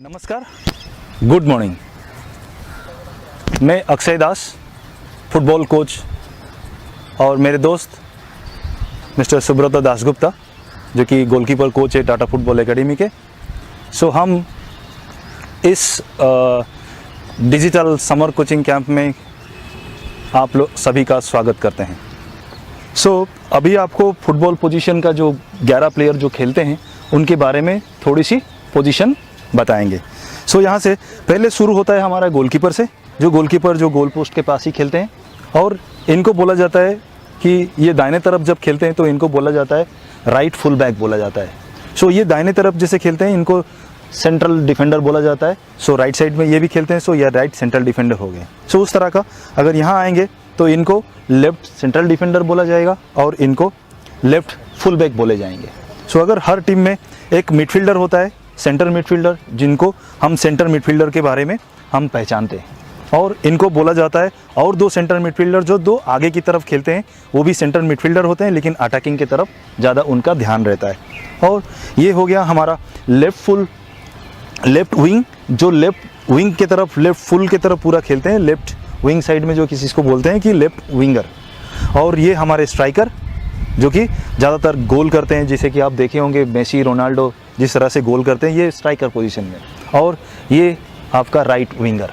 नमस्कार, good morning. मैं अक्षय दास, football coach, और मेरे दोस्त मिस्टर सुब्रत दासगुप्ता जो कि गोलकीपर कोच है टाटा फुटबॉल एकेडमी के। सो हम इस डिजिटल समर कोचिंग कैंप में आप लोग सभी का स्वागत करते हैं। सो अभी आपको फुटबॉल पोजीशन का जो 11 प्लेयर जो खेलते हैं उनके बारे में थोड़ी सी पोजीशन बताएंगे। सो यहाँ से पहले शुरू होता है हमारा गोलकीपर से, जो गोलकीपर जो गोल पोस्ट के पास ही खेलते हैं, और इनको बोला जाता है कि ये दाहिने तरफ जब खेलते हैं तो इनको बोला जाता है राइट फुल बैक बोला जाता है। सो ये दाहिने तरफ जैसे खेलते हैं इनको सेंट्रल डिफेंडर बोला जाता है। सो राइट साइड में ये भी खेलते हैं, सो ये राइट सेंट्रल डिफेंडर हो गए। सो उस तरह का अगर यहाँ आएंगे तो इनको लेफ्ट सेंट्रल डिफेंडर बोला जाएगा और इनको लेफ्ट फुल बैक बोले जाएंगे। सो अगर हर टीम में एक मिडफील्डर होता है, सेंटर मिडफील्डर, जिनको हम सेंटर मिडफील्डर के बारे में हम पहचानते हैं, और इनको बोला जाता है और दो सेंटर मिडफील्डर जो दो आगे की तरफ खेलते हैं वो भी सेंटर मिडफील्डर होते हैं, लेकिन अटैकिंग की तरफ ज़्यादा उनका ध्यान रहता है। और ये हो गया हमारा लेफ्ट विंग, जो लेफ्ट विंग की तरफ लेफ्ट फुल की तरफ पूरा खेलते हैं, लेफ्ट विंग साइड में जो किसी को बोलते हैं कि लेफ्ट विंगर। और ये हमारे स्ट्राइकर जो कि ज़्यादातर गोल करते हैं, जैसे कि आप देखे होंगे मेसी, रोनाल्डो जिस तरह से गोल करते हैं, ये स्ट्राइकर पोजीशन में। और ये आपका राइट विंगर।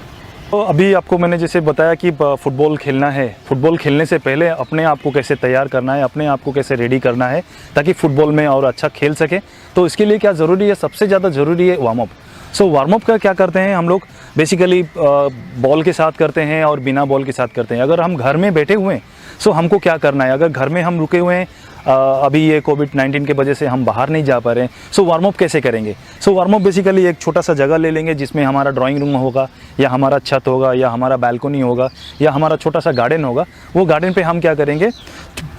तो अभी आपको मैंने जैसे बताया कि फुटबॉल खेलना है, फुटबॉल खेलने से पहले अपने आप को कैसे तैयार करना है, अपने आप को कैसे रेडी करना है ताकि फ़ुटबॉल में और अच्छा खेल सके। तो इसके लिए क्या ज़रूरी है, सबसे ज़्यादा ज़रूरी है warm up. So warm up का क्या करते हैं हम लोग, बेसिकली बॉल के साथ करते हैं और बिना बॉल के साथ करते हैं। अगर हम घर में बैठे हुए हैं सो हमको क्या करना है, अगर घर में हम रुके हुए हैं, अभी ये कोविड-19 की वजह से हम बाहर नहीं जा पा रहे हैं, सो वार्म अप कैसे करेंगे। सो वार्म अप बेसिकली एक छोटा सा जगह ले लेंगे जिसमें हमारा ड्राइंग रूम होगा, या हमारा छत होगा, या हमारा बालकनी होगा, या हमारा छोटा सा गार्डन होगा। वो गार्डन पे हम क्या करेंगे,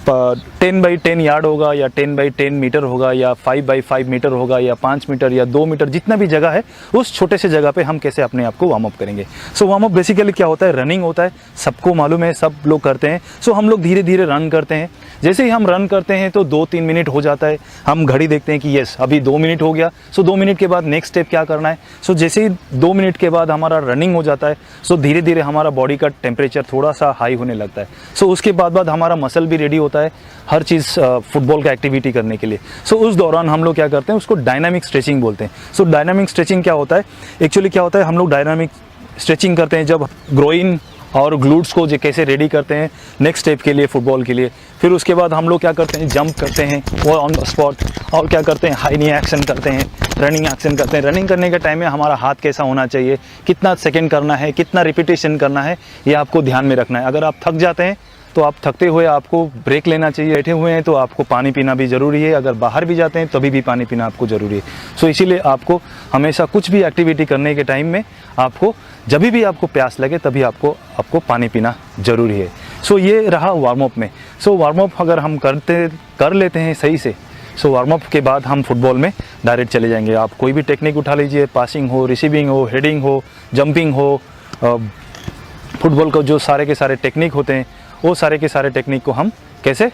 10 बाई 10 यार्ड होगा, या 10 बाई 10 मीटर होगा, या 5 बाई 5 मीटर होगा, या 5 मीटर या 2 मीटर, जितना भी जगह है उस छोटे से जगह पे हम कैसे अपने आप को वार्म अप करेंगे। सो वार्म अप बेसिकली क्या होता है, रनिंग होता है, सबको मालूम है, सब लोग करते हैं। सो हम लोग धीरे धीरे रन करते हैं। जैसे ही हम रन करते हैं तो 2-3 मिनट हो जाता है, हम घड़ी देखते हैं कि यस अभी 2 मिनट हो गया। सो 2 मिनट के बाद नेक्स्ट स्टेप क्या करना है। सो जैसे ही 2 मिनट के बाद हमारा रनिंग हो जाता है, सो धीरे धीरे हमारा बॉडी का टेम्परेचर थोड़ा सा हाई होने लगता है। सो उसके बाद हमारा मसल भी रेडी होता है हर चीज़ फुटबॉल का एक्टिविटी करने के लिए। सो उस दौरान हम लोग क्या करते हैं, उसको डायनामिक स्ट्रेचिंग बोलते हैं। सो डायनामिक स्ट्रेचिंग क्या होता है, एक्चुअली क्या होता है, हम लोग डायनामिक स्ट्रेचिंग करते हैं जब ग्रोइन और ग्लूट्स को जो कैसे रेडी करते हैं नेक्स्ट स्टेप के लिए, फुटबॉल के लिए। फिर उसके बाद हम लोग क्या करते हैं, जंप करते हैं वो ऑन द स्पॉट, और क्या करते हैं, हाई नी एक्शन करते हैं, रनिंग एक्शन करते हैं। रनिंग करने के टाइम में हमारा हाथ कैसा होना चाहिए, कितना सेकंड करना है, कितना रिपीटेशन करना है, ये आपको ध्यान में रखना है। अगर आप थक जाते हैं तो आप थकते हुए आपको ब्रेक लेना चाहिए। बैठे हुए हैं तो आपको पानी पीना भी ज़रूरी है, अगर बाहर भी जाते हैं तभी भी पानी पीना आपको ज़रूरी है। सो इसीलिए आपको हमेशा कुछ भी एक्टिविटी करने के टाइम में आपको जब भी आपको प्यास लगे तभी आपको पानी पीना ज़रूरी है। सो ये रहा वार्म अप में। सो वार्म अप अगर हम कर लेते हैं सही से, सो वार्म अप के बाद हम फुटबॉल में डायरेक्ट चले जाएंगे। आप कोई भी टेक्निक उठा लीजिए, पासिंग हो, रिसीविंग हो, हेडिंग हो, जंपिंग हो, फुटबॉल को जो सारे के सारे टेक्निक होते हैं वो सारे के सारे टेक्निक को हम कैसे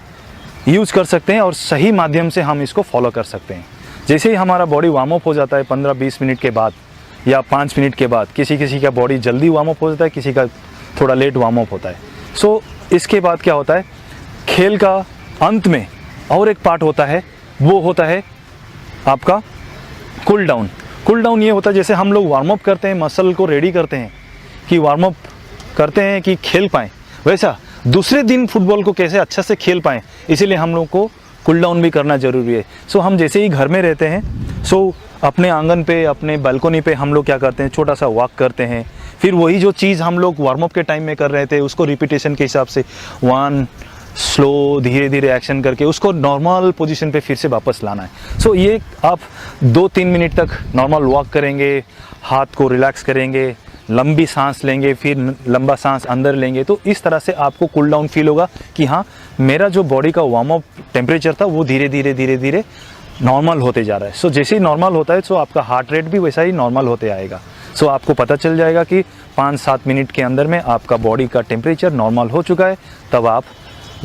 यूज़ कर सकते हैं और सही माध्यम से हम इसको फॉलो कर सकते हैं। जैसे ही हमारा बॉडी वार्म अप हो जाता है 15-20 मिनट के बाद या 5 मिनट के बाद, किसी का बॉडी जल्दी वार्म अप हो जाता है, किसी का थोड़ा लेट वार्म अप होता है। सो इसके बाद क्या होता है, खेल का अंत में और एक पार्ट होता है, वो होता है आपका कूल डाउन। कूल डाउन ये होता है जैसे हम लोग वार्म अप करते हैं, मसल को रेडी करते हैं कि वार्म अप करते हैं कि खेल पाएँ, वैसा दूसरे दिन फुटबॉल को कैसे अच्छा से खेल पाएँ, इसीलिए हम लोग को कूल डाउन भी करना ज़रूरी है। सो हम जैसे ही घर में रहते हैं, सो अपने आंगन पे, अपने बालकनी पे हम लोग क्या करते हैं, छोटा सा वॉक करते हैं। फिर वही जो चीज़ हम लोग वार्म अप के टाइम में कर रहे थे उसको रिपीटेशन के हिसाब से 1 स्लो धीरे धीरे एक्शन करके उसको नॉर्मल पोजीशन पे फिर से वापस लाना है। सो ये आप 2-3 मिनट तक नॉर्मल वॉक करेंगे, हाथ को रिलैक्स करेंगे, लंबी सांस लेंगे, फिर लंबा सांस अंदर लेंगे, तो इस तरह से आपको कूल डाउन फील होगा कि हाँ मेरा जो बॉडी का वार्म अप टेम्परेचर था वो धीरे धीरे नॉर्मल होते जा रहा है। सो जैसे ही नॉर्मल होता है सो आपका हार्ट रेट भी वैसा ही नॉर्मल होते आएगा। सो आपको पता चल जाएगा कि 5-7 मिनट के अंदर में आपका बॉडी का टेम्परेचर नॉर्मल हो चुका है। तब आप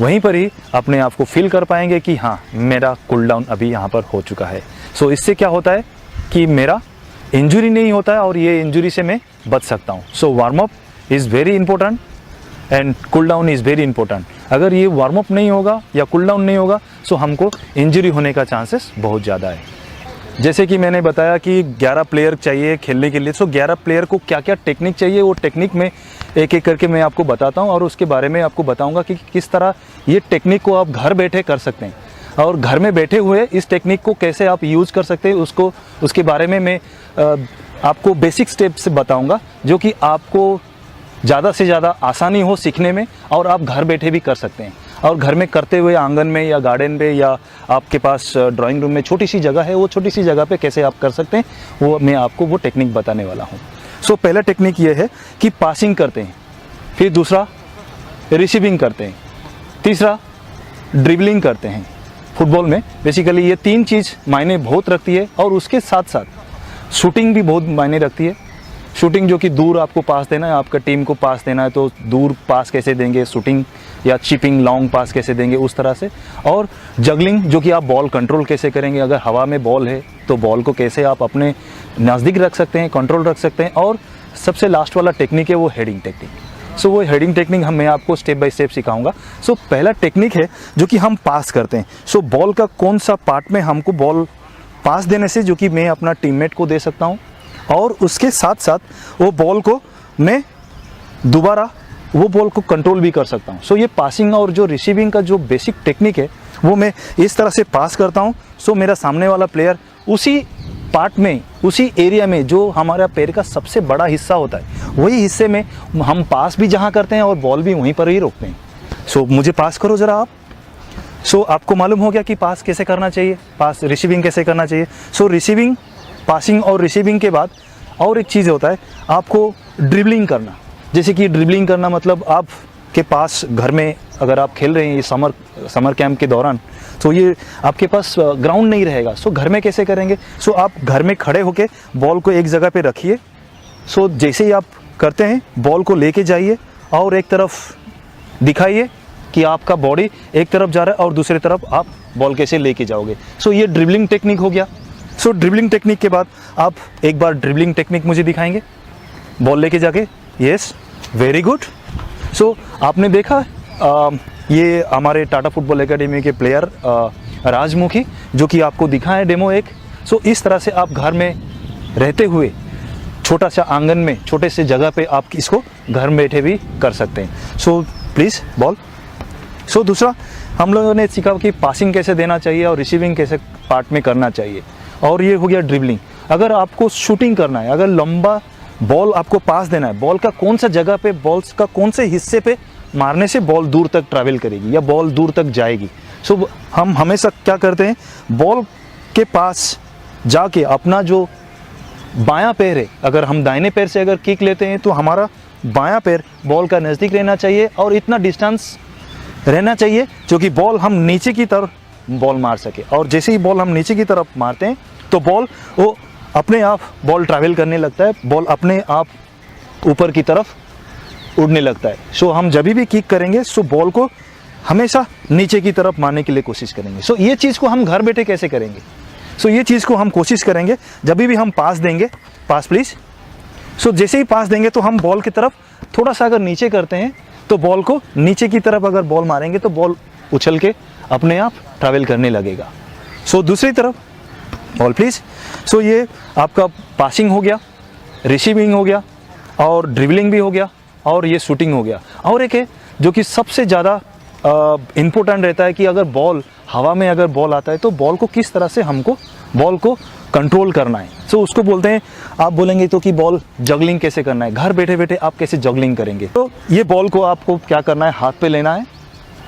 वहीं पर ही अपने आप को फील कर पाएंगे कि हाँ मेरा कूल डाउन अभी यहाँ पर हो चुका है। सो इससे क्या होता है कि मेरा इंजरी नहीं होता है और ये इंजरी से मैं बच सकता हूँ। So warm up is very important and cool down is very important. अगर ये वार्म अप नहीं होगा या कूल डाउन नहीं होगा सो हमको इंजरी होने का चांसेस बहुत ज़्यादा है। जैसे कि मैंने बताया कि 11 प्लेयर चाहिए खेलने के लिए, सो 11 प्लेयर को क्या क्या टेक्निक चाहिए वो टेक्निक में एक एक करके मैं आपको बताता हूँ और उसके बारे में आपको बताऊँगा कि किस तरह ये टेक्निक को आप घर बैठे कर सकते हैं और घर में बैठे हुए इस टेक्निक को कैसे आप यूज़ कर सकते हैं उसके बारे में मैं आपको बेसिक स्टेप से बताऊँगा, जो कि आपको ज़्यादा से ज़्यादा आसानी हो सीखने में और आप घर बैठे भी कर सकते हैं। और घर में करते हुए आंगन में या गार्डन में या आपके पास ड्राइंग रूम में छोटी सी जगह है, वो छोटी सी जगह पे कैसे आप कर सकते हैं वो मैं आपको वो टेक्निक बताने वाला हूँ। सो पहला टेक्निक ये है कि पासिंग करते हैं, फिर दूसरा रिसीविंग करते हैं, तीसरा ड्रिबलिंग करते हैं। फुटबॉल में बेसिकली ये 3 चीज़ मायने बहुत रखती है और उसके साथ साथ शूटिंग भी बहुत मायने रखती है। शूटिंग जो कि दूर आपको पास देना है, आपका टीम को पास देना है तो दूर पास कैसे देंगे, शूटिंग या चिपिंग लॉन्ग पास कैसे देंगे उस तरह से। और जगलिंग जो कि आप बॉल कंट्रोल कैसे करेंगे, अगर हवा में बॉल है तो बॉल को कैसे आप अपने नज़दीक रख सकते हैं, कंट्रोल रख सकते हैं। और सबसे लास्ट वाला टेक्निक है वो हेडिंग टेक्निक। सो वो हेडिंग टेक्निक मैं आपको स्टेप बाय स्टेप सिखाऊंगा। सो पहला टेक्निक है जो कि हम पास करते हैं। सो बॉल का कौन सा पार्ट में हमको बॉल पास देने से जो कि मैं अपना टीममेट को दे सकता हूँ और उसके साथ साथ वो बॉल को मैं दोबारा वो बॉल को कंट्रोल भी कर सकता हूँ। सो ये पासिंग और जो रिसीविंग का जो बेसिक टेक्निक है वो मैं इस तरह से पास करता हूँ। सो मेरा सामने वाला प्लेयर उसी पार्ट में, उसी एरिया में जो हमारा पैर का सबसे बड़ा हिस्सा होता है वही हिस्से में हम पास भी जहाँ करते हैं और बॉल भी वहीं पर ही रोकते हैं। सो मुझे पास करो ज़रा आप। सो आपको मालूम हो गया कि पास कैसे करना चाहिए, पास रिसीविंग कैसे करना चाहिए। सो रिसीविंग, पासिंग और रिसीविंग के बाद और एक चीज़ होता है आपको ड्रिबलिंग करना। जैसे कि ड्रिबलिंग करना मतलब आपके पास घर में अगर आप खेल रहे हैं ये समर कैंप के दौरान, तो ये आपके पास ग्राउंड नहीं रहेगा। सो घर में कैसे करेंगे? सो आप घर में खड़े होके बॉल को एक जगह पे रखिए। सो जैसे ही आप करते हैं बॉल को लेके जाइए और एक तरफ दिखाइए कि आपका बॉडी एक तरफ जा रहा है और दूसरी तरफ आप बॉल कैसे लेके जाओगे। सो ये ड्रिबलिंग टेक्निक हो गया। सो ड्रिबलिंग टेक्निक के बाद आप एक बार ड्रिबलिंग टेक्निक मुझे दिखाएंगे बॉल लेके जाके। Yes, very good. सो आपने देखा ये हमारे टाटा फुटबॉल एकेडमी के प्लेयर राजमुखी जो कि आपको दिखाएं डेमो एक। सो इस तरह से आप घर में रहते हुए छोटा सा आंगन में छोटे से जगह पे आप इसको घर में बैठे भी कर सकते हैं। So please ball. सो दूसरा हम लोगों ने सीखा कि पासिंग कैसे देना चाहिए और रिसीविंग कैसे पार्ट में करना चाहिए, और ये हो गया ड्रिबलिंग। अगर आपको शूटिंग करना है, अगर लंबा बॉल आपको पास देना है, बॉल का कौन सा जगह पे, बॉल्स का कौन से हिस्से पे मारने से बॉल दूर तक ट्रैवल करेगी या बॉल दूर तक जाएगी। सो हम हमेशा क्या करते हैं, बॉल के पास जाके अपना जो बायां पैर है, अगर हम दाहिने पैर से अगर किक लेते हैं तो हमारा बायां पैर बॉल का नज़दीक रहना चाहिए और इतना डिस्टेंस रहना चाहिए जो कि बॉल हम नीचे की तरफ बॉल मार सके। और जैसे ही बॉल हम नीचे की तरफ मारते हैं तो बॉल वो अपने आप बॉल ट्रैवल करने लगता है, बॉल अपने आप ऊपर की तरफ उड़ने लगता है। सो हम जब भी किक करेंगे सो बॉल को हमेशा नीचे की तरफ मारने के लिए कोशिश करेंगे। सो ये चीज़ को हम घर बैठे कैसे करेंगे? सो ये चीज़ को हम कोशिश करेंगे जब भी हम पास देंगे, पास प्लीज़। सो जैसे ही पास देंगे तो हम बॉल की तरफ थोड़ा सा अगर नीचे करते हैं तो बॉल को नीचे की तरफ अगर बॉल मारेंगे तो बॉल उछल के अपने आप ट्रैवल करने लगेगा। सो दूसरी तरफ बॉल प्लीज़। सो ये आपका पासिंग हो गया, रिसीविंग हो गया और ड्रिबलिंग भी हो गया और ये शूटिंग हो गया। और एक है जो कि सबसे ज़्यादा इम्पोर्टेंट रहता है कि अगर बॉल हवा में अगर बॉल आता है तो बॉल को किस तरह से हमको बॉल को कंट्रोल करना है। सो उसको बोलते हैं, आप बोलेंगे तो कि बॉल जगलिंग कैसे करना है, घर बैठे बैठे आप कैसे जगलिंग करेंगे। तो ये बॉल को आपको क्या करना है, हाथ पे लेना है।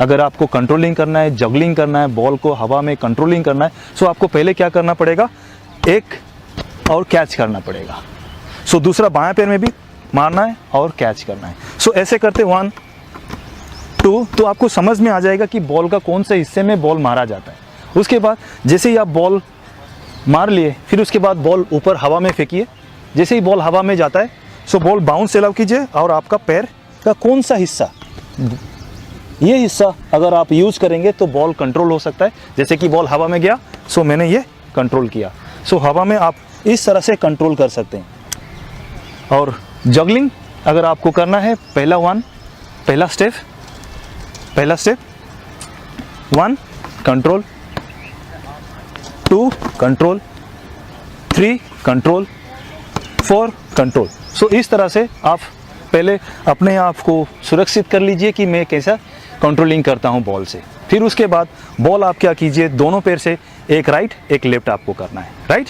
अगर आपको कंट्रोलिंग करना है, जगलिंग करना है, बॉल को हवा में कंट्रोलिंग करना है, सो आपको पहले क्या करना पड़ेगा, एक और कैच करना पड़ेगा। सो दूसरा बाएं पैर में भी मारना है और कैच करना है। सो ऐसे करते 1 2 तो आपको समझ में आ जाएगा कि बॉल का कौन से हिस्से में बॉल मारा जाता है। उसके बाद जैसे ही आप बॉल मार लिए, फिर उसके बाद बॉल ऊपर हवा में फेंकिए। जैसे ही बॉल हवा में जाता है सो बॉल बाउंस अलाउ कीजिए और आपका पैर का कौन सा हिस्सा, ये हिस्सा अगर आप यूज़ करेंगे तो बॉल कंट्रोल हो सकता है। जैसे कि बॉल हवा में गया सो मैंने ये कंट्रोल किया। सो हवा में आप इस तरह से कंट्रोल कर सकते हैं। और जगलिंग अगर आपको करना है, पहला step 1 control, 2 control, 3 control, 4 control. So इस तरह से आप पहले अपने आप को सुरक्षित कर लीजिए कि मैं कैसा कंट्रोलिंग करता हूं बॉल से। फिर उसके बाद बॉल आप क्या कीजिए, दोनों पैर से एक राइट एक लेफ्ट आपको करना है। राइट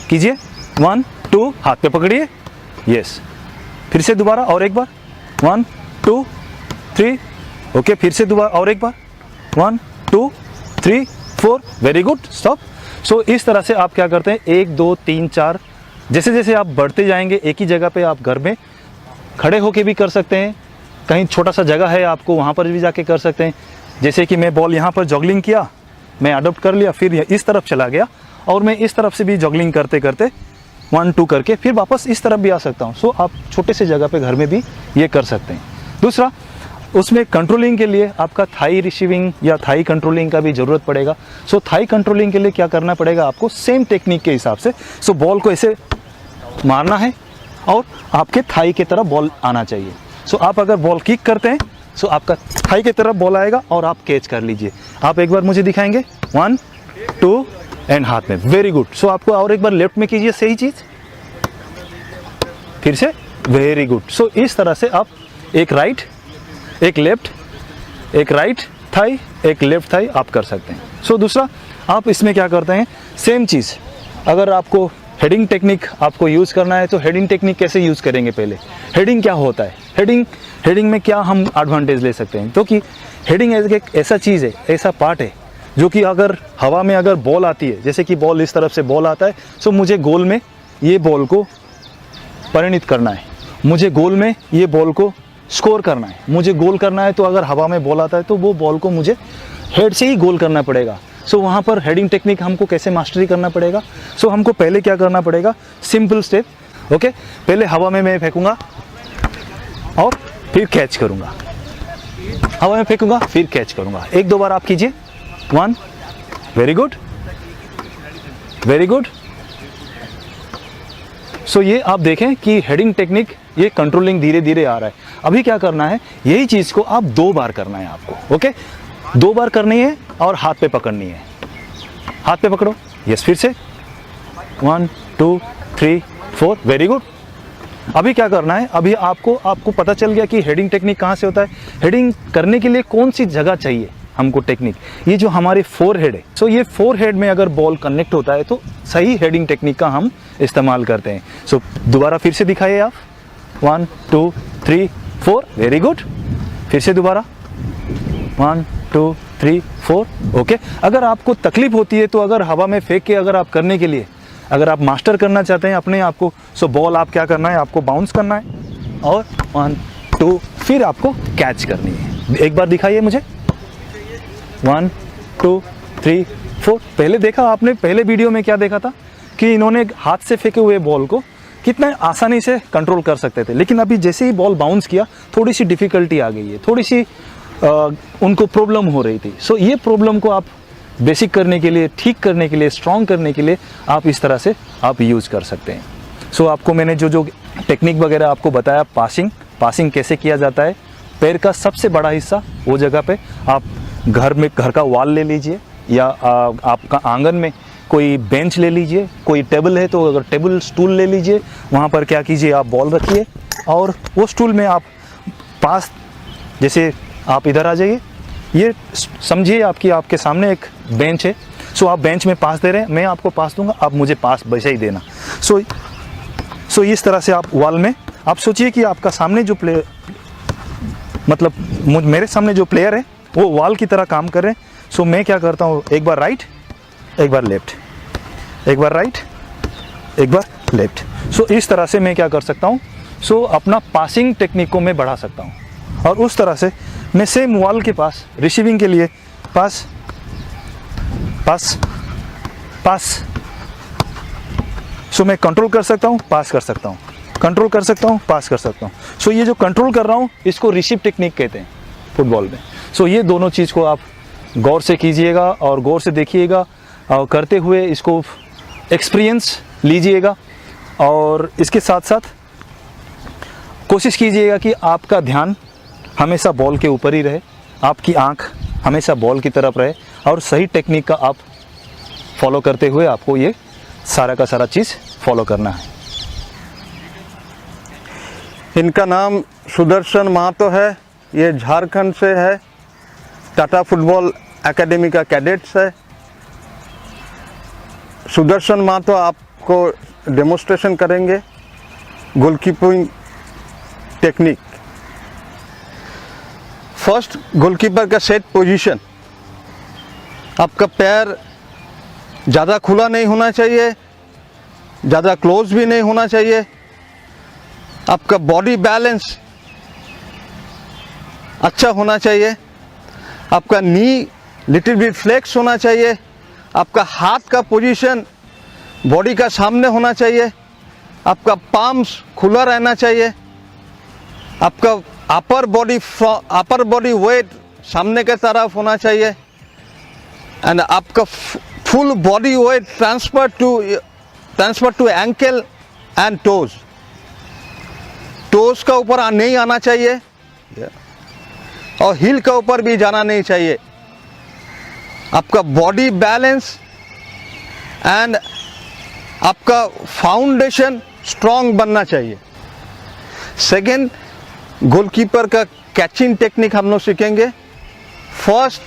कीजिए, 1 2, हाथ पे पकड़िए, यस। फिर से दोबारा और एक बार, 1 2 3, ओके। फिर से दोबारा और एक बार, 1 2 3 4, वेरी गुड, स्टॉप। सो इस तरह से आप क्या करते हैं, 1 2 3 4, जैसे जैसे आप बढ़ते जाएंगे एक ही जगह पे आप घर में खड़े होके भी कर सकते हैं, कहीं छोटा सा जगह है आपको वहाँ पर भी जाके कर सकते हैं। जैसे कि मैं बॉल यहाँ पर जॉगलिंग किया, मैं अडॉप्ट कर लिया, फिर इस तरफ चला गया और मैं इस तरफ से भी जॉगलिंग करते करते 1 2 करके फिर वापस इस तरफ भी आ सकता हूँ। सो आप छोटे से जगह पे घर में भी ये कर सकते हैं। दूसरा, उसमें कंट्रोलिंग के लिए आपका थाई रिसीविंग या थाई कंट्रोलिंग का भी ज़रूरत पड़ेगा। सो थाई कंट्रोलिंग के लिए क्या करना पड़ेगा आपको, सेम टेक्निक के हिसाब से। सो बॉल को ऐसे मारना है और आपके थाई की तरफ बॉल आना चाहिए। सो आप अगर बॉल किक करते हैं सो आपका थाई की तरफ बॉल आएगा और आप कैच कर लीजिए। आप एक बार मुझे दिखाएंगे, 1 2 एंड हाथ में, वेरी गुड। सो आपको और एक बार लेफ्ट में कीजिए सही चीज़, फिर से, वेरी गुड। सो इस तरह से आप एक राइट एक लेफ्ट, एक राइट थाई एक लेफ्ट थाई आप कर सकते हैं। सो दूसरा, आप इसमें क्या करते हैं, सेम चीज़, अगर आपको हेडिंग टेक्निक आपको यूज़ करना है तो हेडिंग टेक्निक कैसे यूज़ करेंगे, पहले हेडिंग क्या होता है, हेडिंग में क्या हम एडवांटेज ले सकते हैं। क्योंकि हेडिंग एक ऐसा चीज़ है, ऐसा पार्ट है जो कि अगर हवा में अगर बॉल आती है, जैसे कि बॉल इस तरफ से बॉल आता है, सो मुझे गोल में ये बॉल को परिणित करना है, मुझे गोल में ये बॉल को स्कोर करना है, मुझे गोल करना है। तो अगर हवा में बॉल आता है तो वो बॉल को मुझे हेड से ही गोल करना पड़ेगा। सो वहाँ पर हेडिंग टेक्निक हमको कैसे मास्टरी करना पड़ेगा। सो हमको पहले क्या करना पड़ेगा, सिंपल स्टेप, ओके। पहले हवा में मैं फेंकूंगा और फिर कैच करूंगा, हवा में फेंकूंगा फिर कैच करूंगा। 1 2 बार आप कीजिए, 1, वेरी गुड, वेरी गुड। सो ये आप देखें कि हेडिंग टेक्निक, ये कंट्रोलिंग धीरे धीरे आ रहा है। अभी क्या करना है, यही चीज़ को आप 2 बार करना है आपको, ओके। 2 बार करनी है और हाथ पे पकड़नी है, हाथ पे पकड़ो, यस। फिर से 1 2 3 4, वेरी गुड। अभी क्या करना है, अभी आपको पता चल गया कि हेडिंग टेक्निक कहाँ से होता है, हेडिंग करने के लिए कौन सी जगह चाहिए हमको टेक्निक, ये जो हमारे फोरहेड है। सो ये फोरहेड में अगर बॉल कनेक्ट होता है तो सही हेडिंग टेक्निक का हम इस्तेमाल करते हैं। सो दोबारा फिर से दिखाइए आप, 1 2 3 4, वेरी गुड। फिर से दोबारा 1 2 3 4, ओके। अगर आपको तकलीफ होती है तो अगर हवा में फेंक के अगर आप करने के लिए, अगर आप मास्टर करना चाहते हैं अपने आप को, सो बॉल आप क्या करना है, आपको बाउंस करना है और 1 2 फिर आपको कैच करनी है। एक बार दिखाइए मुझे, 1 2 3 4। पहले देखा आपने, पहले वीडियो में क्या देखा था कि इन्होंने हाथ से फेंके हुए बॉल को कितना आसानी से कंट्रोल कर सकते थे, लेकिन अभी जैसे ही बॉल बाउंस किया थोड़ी सी डिफ़िकल्टी आ गई है, थोड़ी सी उनको प्रॉब्लम हो रही थी। सो ये प्रॉब्लम को आप बेसिक करने के लिए, ठीक करने के लिए, स्ट्रॉन्ग करने के लिए आप इस तरह से आप यूज़ कर सकते हैं। सो आपको मैंने जो टेक्निक वगैरह आपको बताया, पासिंग कैसे किया जाता है, पैर का सबसे बड़ा हिस्सा वो जगह पे आप घर का वॉल ले लीजिए या आपका आंगन में कोई बेंच ले लीजिए, कोई टेबल है तो अगर टेबल स्टूल ले लीजिए, वहाँ पर क्या कीजिए, आप बॉल रखिए और वो स्टूल में आप पास, जैसे आप इधर आ जाइए, ये समझिए आपके सामने एक बेंच है। सो आप बेंच में पास दे रहे हैं, मैं आपको पास दूंगा, आप मुझे पास वैसे ही देना। सो इस तरह से आप वॉल में, आप सोचिए कि आपका सामने जो प्लेयर, मतलब मेरे सामने जो प्लेयर है वो वॉल की तरह काम कर रहे हैं। सो मैं क्या करता हूँ, एक बार राइट एक बार लेफ्ट, एक बार राइट एक बार लेफ्ट। सो इस तरह से मैं क्या कर सकता हूँ, सो अपना पासिंग टेक्निक को मैं बढ़ा सकता हूँ और उस तरह से मैं सेम वॉल के पास रिसीविंग के लिए पास पास पास, सो मैं कंट्रोल कर सकता हूँ, पास कर सकता हूँ, कंट्रोल कर सकता हूँ, पास कर सकता हूँ। सो ये जो कंट्रोल कर रहा हूँ इसको रिसीव टेक्निक कहते हैं फुटबॉल में। सो ये दोनों चीज़ को आप गौर से कीजिएगा और गौर से देखिएगा और करते हुए इसको एक्सपीरियंस लीजिएगा। और इसके साथ साथ कोशिश कीजिएगा कि आपका ध्यान हमेशा बॉल के ऊपर ही रहे, आपकी आंख हमेशा बॉल की तरफ रहे और सही टेक्निक का आप फॉलो करते हुए आपको ये सारा का सारा चीज़ फॉलो करना है। इनका नाम सुदर्शन महतो है, ये झारखंड से है, टाटा फुटबॉल एकेडमी का कैडेट्स है। सुदर्शन महतो आपको डेमोन्स्ट्रेशन करेंगे गोलकीपिंग टेक्निक। फर्स्ट, गोलकीपर का सेट पोजीशन। आपका पैर ज़्यादा खुला नहीं होना चाहिए, ज़्यादा क्लोज भी नहीं होना चाहिए। आपका बॉडी बैलेंस अच्छा होना चाहिए। आपका नी लिटिल बिट फ्लेक्स होना चाहिए। आपका हाथ का पोजीशन बॉडी का सामने होना चाहिए। आपका पाम्स खुला रहना चाहिए। आपका अपर बॉडी वेट सामने के तरफ होना चाहिए एंड आपका full body weight transfer to ankle and toes. Toes का ऊपर नहीं आना चाहिए और हील का ऊपर भी जाना नहीं चाहिए। आपका बॉडी बैलेंस एंड आपका फाउंडेशन स्ट्रॉन्ग बनना चाहिए। सेकेंड, गोलकीपर का कैचिंग टेक्निक हम लोग सीखेंगे। फर्स्ट,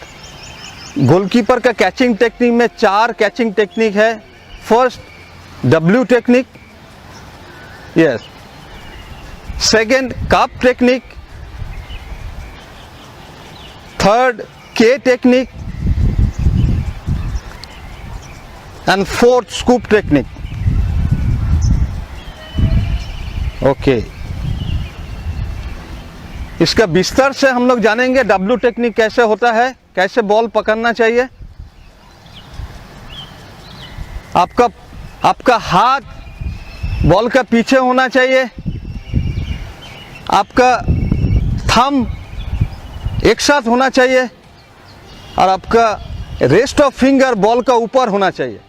गोलकीपर का कैचिंग टेक्निक में 4 कैचिंग टेक्निक है। First, W technique, yes. Second, cup technique. Third, K technique and fourth, scoop technique. Okay, इसका विस्तार से हम लोग जानेंगे W टेक्निक कैसे होता है, कैसे बॉल पकड़ना चाहिए। आपका हाथ बॉल का पीछे होना चाहिए। आपका थंब एक साथ होना चाहिए और आपका रेस्ट ऑफ फिंगर बॉल का ऊपर होना चाहिए।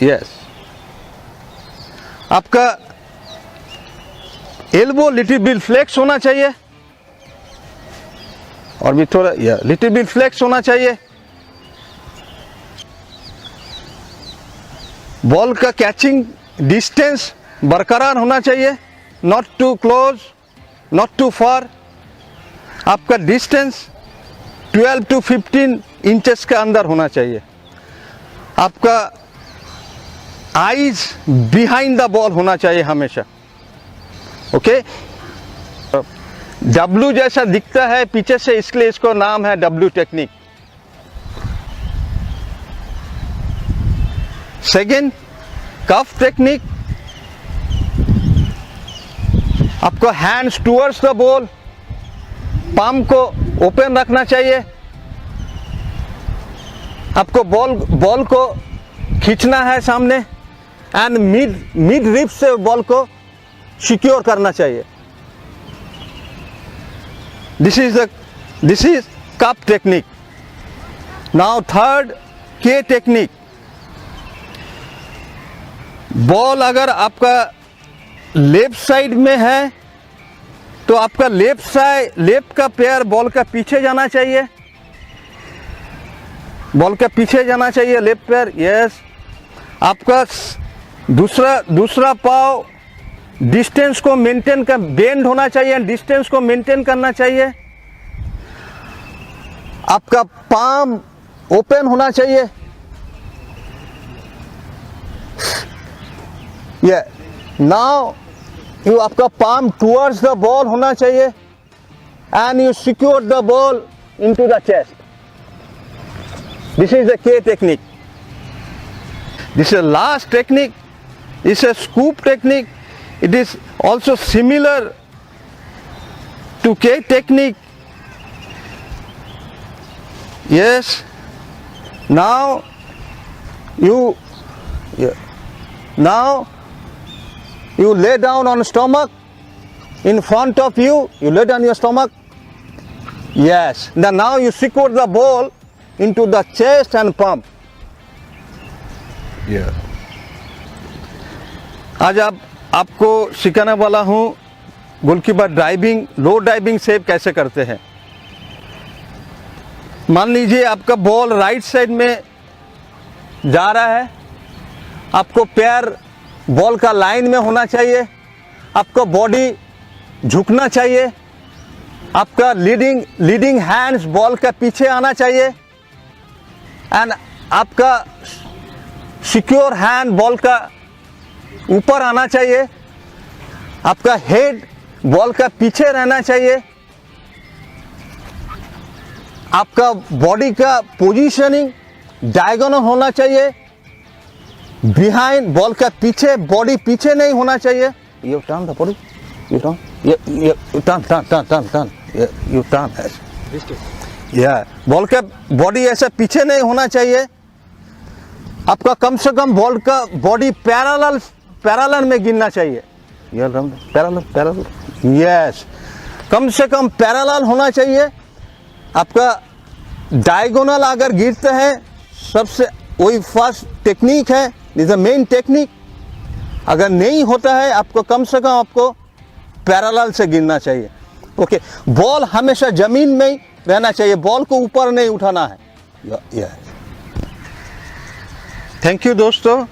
यस। आपका एल्बो लिटिल बिट फ्लेक्स होना चाहिए और भी थोड़ा लिटिल बिट फ्लेक्स होना चाहिए। बॉल का कैचिंग डिस्टेंस बरकरार होना चाहिए, not too close, not too far. आपका डिस्टेंस 12 to 15 इंचेस के अंदर होना चाहिए। आपका आईज बिहाइंड द बॉल होना चाहिए हमेशा। ओके, W जैसा दिखता है पीछे से, इसलिए इसको नाम है W टेक्निक। सेकेंड, कफ टेक्निक। आपको hands towards the ball, palm को ओपन रखना चाहिए। आपको बॉल को खींचना है सामने एंड मिड रिप से बॉल को सिक्योर करना चाहिए। This is cup technique. Now third, K technique. Ball अगर आपका लेफ्ट साइड में है तो आपका लेफ्ट का पैर बॉल का पीछे जाना चाहिए। बॉल का पीछे जाना चाहिए लेफ्ट पैर, यस। आपका दूसरा पाँव डिस्टेंस को मेंटेन कर, बेंड होना चाहिए, डिस्टेंस को मेंटेन करना चाहिए। आपका पाम ओपन होना चाहिए। ये नाउ यू आपका पाम टुवर्ड्स द बॉल होना चाहिए and you secure the ball into the chest. This is the K technique. This is last technique, is a scoop technique. It is also similar to K technique. Yes. Now you lay down on stomach. In front of you lay down your stomach. Yes. Then now you secure the ball into the chest and pump. Yeah. आज आपको सिखाने वाला हूँ goalkeeper driving, लो driving save कैसे करते हैं। मान लीजिए आपका बॉल राइट साइड में जा रहा है, आपको पैर बॉल का लाइन में होना चाहिए, आपका बॉडी झुकना चाहिए, आपका लीडिंग हैंड्स बॉल के पीछे आना चाहिए एंड आपका सिक्योर हैंड बॉल का ऊपर आना चाहिए, आपका हेड बॉल का पीछे रहना चाहिए, आपका बॉडी का पोजीशनिंग डायगोनल होना चाहिए, बिहाइंड बॉल का पीछे, बॉडी पीछे नहीं होना चाहिए। You turn the body, you turn, you turn, you turn, ball का बॉडी ऐसा पीछे नहीं होना चाहिए। आपका कम से कम बॉल का बॉडी पैरेलल में गिरना चाहिए। पैरेलल, यस, कम से कम पैरेलल होना चाहिए। आपका डायगोनल अगर गिरते हैं, सबसे वही फर्स्ट टेक्निक है, इज द मेन टेक्निक। अगर नहीं होता है, आपको कम से कम आपको पैरेलल से गिरना चाहिए। ओके, बॉल हमेशा जमीन में ही रहना चाहिए, बॉल को ऊपर नहीं उठाना है। थैंक यू दोस्तों।